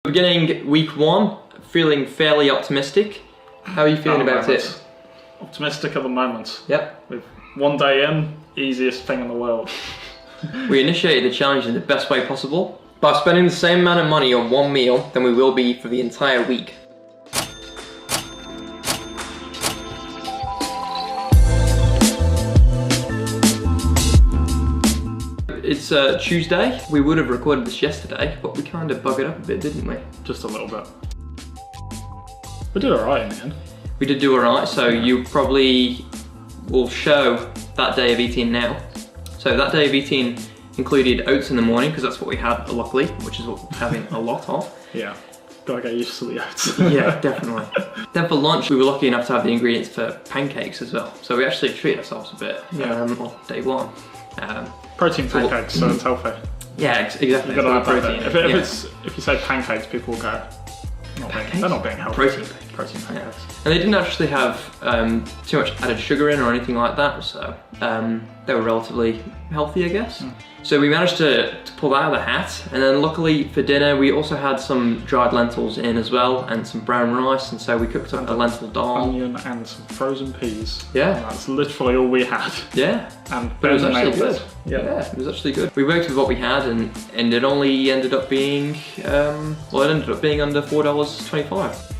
Beginning week 1, feeling fairly optimistic. How are you feeling about it? Optimistic at the moment. Yep. With 1 day in, easiest thing in the world. We initiated the challenge in the best way possible by spending the same amount of money on one meal than we will be for the entire week. It's Tuesday. We would have recorded this yesterday, but we kind of buggered up a bit, didn't we? Just a little bit. We did alright in the end. We did do alright, so you probably will show that day of eating now. So that day of eating included oats in the morning, because that's what we had, luckily, which is what we're having a lot of. Yeah, gotta get used to the oats. Yeah, definitely. Then for lunch, we were lucky enough to have the ingredients for pancakes as well. So we actually treated ourselves a bit on day 1. Protein pancakes, so it's healthy. Yeah, exactly. You've got to have protein. If you say pancakes, people will go, they're not being healthy. Protein pancakes. Yeah. And they didn't actually have too much added sugar in or anything like that, so they were relatively healthy, I guess. So we managed to pull that out of the hat, and then luckily for dinner we also had some dried lentils in as well, and some brown rice, and so we cooked up a lentil dal. Onion and some frozen peas. Yeah. And that's literally all we had. Yeah. But it was actually good. Yeah, it was actually good. We worked with what we had, and it only ended up being, it ended up being under $4.25.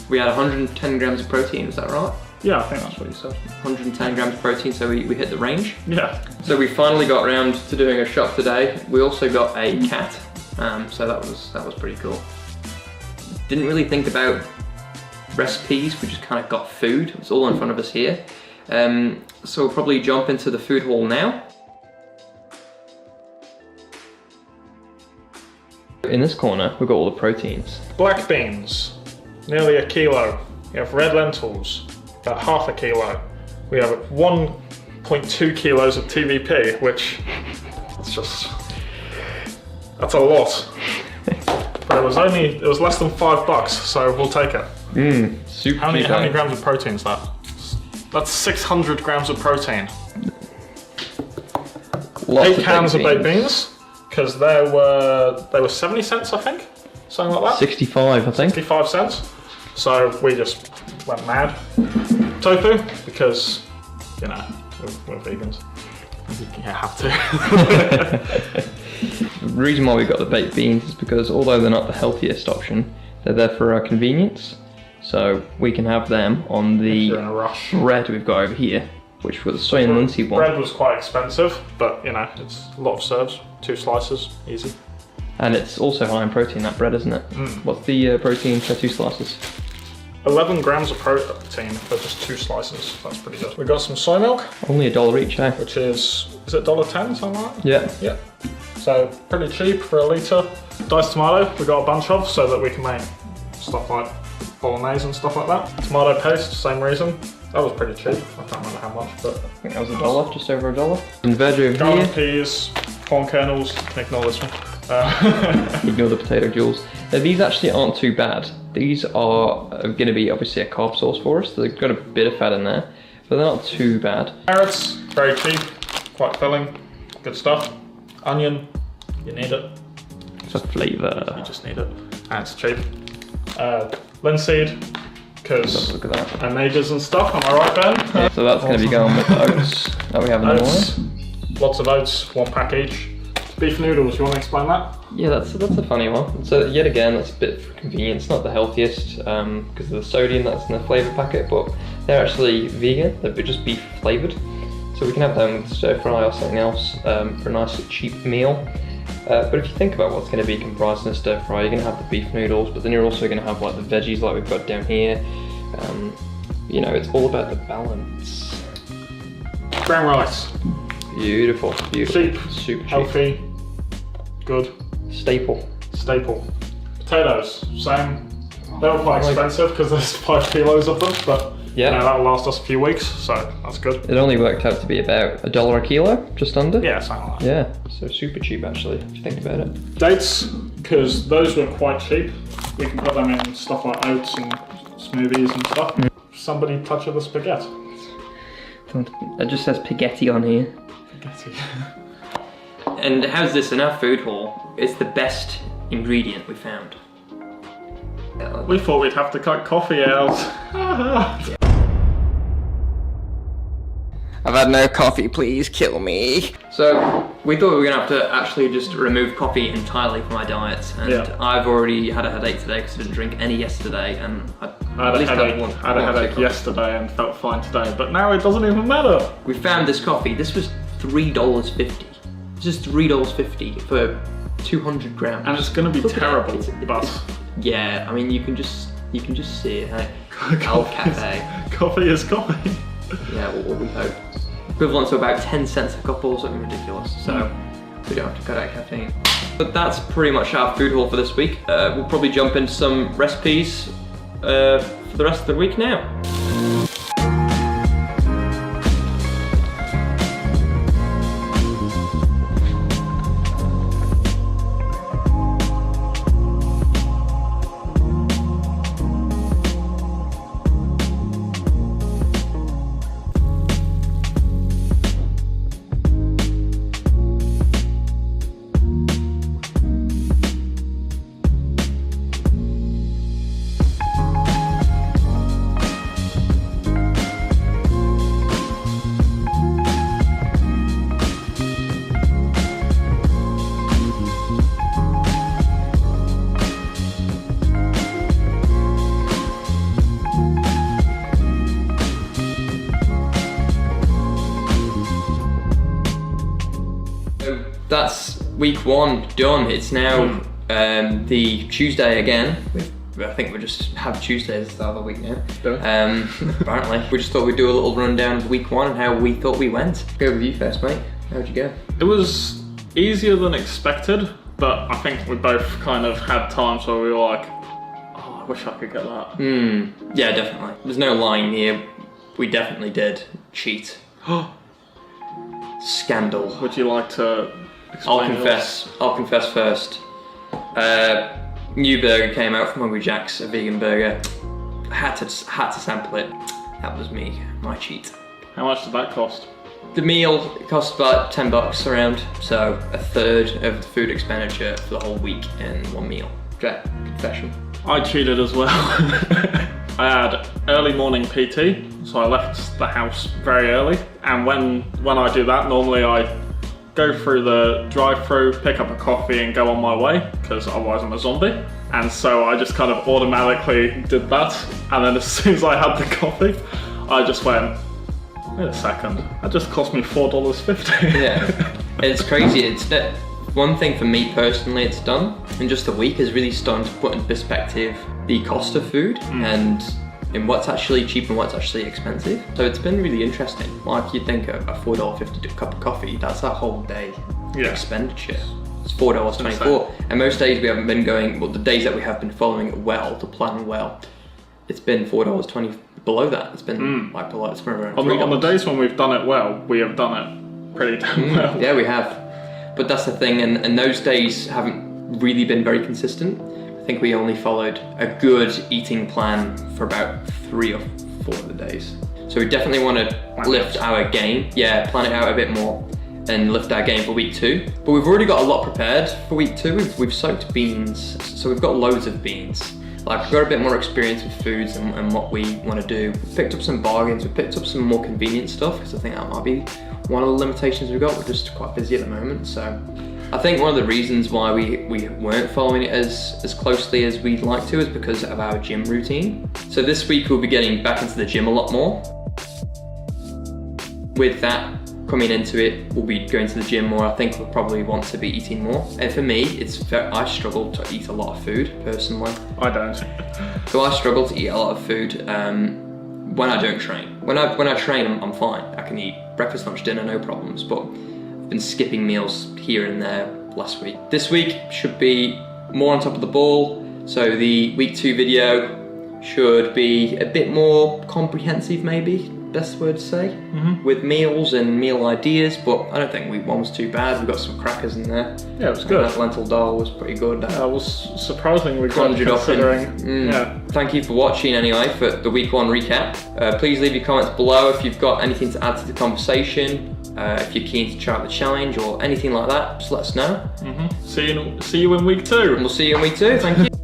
We had 110 grams of protein, is that right? Yeah, I think that's what you said. 110 grams of protein, so we hit the range. Yeah. So we finally got around to doing a shot today. We also got a cat, so that was pretty cool. Didn't really think about recipes, we just kind of got food. It's all in front of us here. So we'll probably jump into the food hall now. In this corner, we've got all the proteins. Black beans, nearly a kilo. We have red lentils, about half a kilo. We have 1.2 kilos of TVP, which that's a lot. But it was less than $5, so we'll take it. Super. How many grams of protein is that? That's 600 grams of protein. Lots 8 cans of baked beans, because they were 70 cents, I think, something like that. 65, I think. 65 cents. So we just went mad. Tofu, because we're vegans. You have to. The reason why we got the baked beans is because although they're not the healthiest option, they're there for our convenience. So we can have them on the bread we've got over here, which was the soy and linseed one. Bread was quite expensive, but it's a lot of serves, 2 slices, easy. And it's also high in protein, that bread, isn't it? What's the protein for 2 slices? 11 grams of protein for just 2 slices. That's pretty good. We got some soy milk. Only $1 each, eh? Which is it $1.10, something like that? Yeah. Yeah. So pretty cheap for a litre. Diced tomato, we got a bunch of, so that we can make stuff like bolognese and stuff like that. Tomato paste, same reason. That was pretty cheap. I can't remember how much, but I think that was $1, just over $1. And veg over garlic here. peas, corn kernels. You can ignore this one. Ignore the potato jewels. Now, these actually aren't too bad. These are going to be obviously a carb source for us. They've got a bit of fat in there, but they're not too bad. Carrots, very cheap, quite filling, good stuff. Onion, you need it. For flavour. You just need it, and it's cheap. Linseed, because omegas and stuff. Am I right, Ben? Yeah, so that's going to be going with the oats that we have in the morning. Lots of oats, 1 pack each. Beef noodles, you want to explain that? Yeah, that's a funny one. So yet again, that's a bit for convenience, not the healthiest because of the sodium that's in the flavour packet, but they're actually vegan, they're just beef flavoured. So we can have them with stir fry or something else for a nice cheap meal. But if you think about what's going to be comprised in a stir fry, you're going to have the beef noodles, but then you're also going to have like the veggies like we've got down here. It's all about the balance. Brown rice. Beautiful. Cheap, super cheap. Healthy, good. Staple. Potatoes, same. They were quite expensive because there's 5 kilos of them, but yeah, that'll last us a few weeks, so that's good. It only worked out to be about $1 a kilo, just under. Yeah, something like that. Yeah, so super cheap actually, if you think about it. Dates, because those were quite cheap. We can put them in stuff like oats and smoothies and stuff. Somebody touch of the spaghetti. It just says spaghetti on here. Spaghetti. And how's this in our food haul? It's the best ingredient we found. We thought we'd have to cut coffee out. I've had no coffee, please kill me. So we thought we were gonna have to actually just remove coffee entirely from my diet, and I've already had a headache today because I didn't drink any yesterday, and I had a headache yesterday and felt fine today, but now it doesn't even matter. We found this coffee. This was $3.50. This is $3.50 for 200 grams. And it's gonna be terrible, but yeah, I mean you can just see it. Hey? Coffee is coffee. Yeah, what we hope. Equivalent to about 10 cents a cup or something ridiculous, so we don't have to cut out caffeine. But that's pretty much our food haul for this week. We'll probably jump into some recipes for the rest of the week now. That's week one done. It's now the Tuesday again. I think we just have Tuesdays at the start of the week now. Apparently. We just thought we'd do a little rundown of week one and how we thought we went. Go with you first, mate. How'd you go? It was easier than expected, but I think we both kind of had times where we were like, oh, I wish I could get that. Yeah, definitely. There's no lying here. We definitely did cheat. Scandal. Would you like to explain? I'll confess first. New burger came out from Hungry Jack's, a vegan burger. I had to sample it. That was me, my cheat. How much did that cost? The meal cost about $10 around, so a third of the food expenditure for the whole week in one meal. Jack, confession. I cheated as well. I had early morning PT, so I left the house very early. And when I do that, normally I go through the drive-through, pick up a coffee and go on my way, because otherwise I'm a zombie. And so I just kind of automatically did that. And then as soon as I had the coffee, I just went, wait a second, that just cost me $4.50. Yeah, it's crazy. It's that one thing for me personally it's done in just a week is really starting to put in perspective the cost of food and in what's actually cheap and what's actually expensive. So it's been really interesting. Like you think a $4.50 cup of coffee, that's a whole day expenditure. It's $4.24. And most days we haven't been going, well, the days that we have been following it well, the plan well, it's been $4.20 below that. It's been like below, it's been around $3. On the days when we've done it well, we have done it pretty damn well. Yeah, we have. But that's the thing, and those days haven't really been very consistent. I think we only followed a good eating plan for about 3 or 4 of the days. So we definitely want to lift our game. Yeah, plan it out a bit more and lift our game for week 2. But we've already got a lot prepared for week 2. We've soaked beans, so we've got loads of beans. Like we've got a bit more experience with foods and what we want to do. We've picked up some bargains, we've picked up some more convenient stuff because I think that might be one of the limitations we've got. We're just quite busy at the moment, so I think one of the reasons why we weren't following it as closely as we'd like to is because of our gym routine. So this week we'll be getting back into the gym a lot more. With that coming into it, we'll be going to the gym more. I think we'll probably want to be eating more. And for me, I struggle to eat a lot of food personally. I don't. So I struggle to eat a lot of food when I don't train. When I train, I'm fine. I can eat breakfast, lunch, dinner, no problems. But I've been skipping meals here and there last week. This week should be more on top of the ball. So the week 2 video should be a bit more comprehensive, maybe. Best word to say, with meals and meal ideas, but I don't think week 1 was too bad. We got some crackers in there. Yeah, it was good. That lentil dal was pretty good. That was surprisingly good considering. Yeah. Thank you for watching anyway for the week 1 recap. Please leave your comments below if you've got anything to add to the conversation. If you're keen to try out the challenge or anything like that, just let us know. See you in week 2. And we'll see you in week 2. Thank you.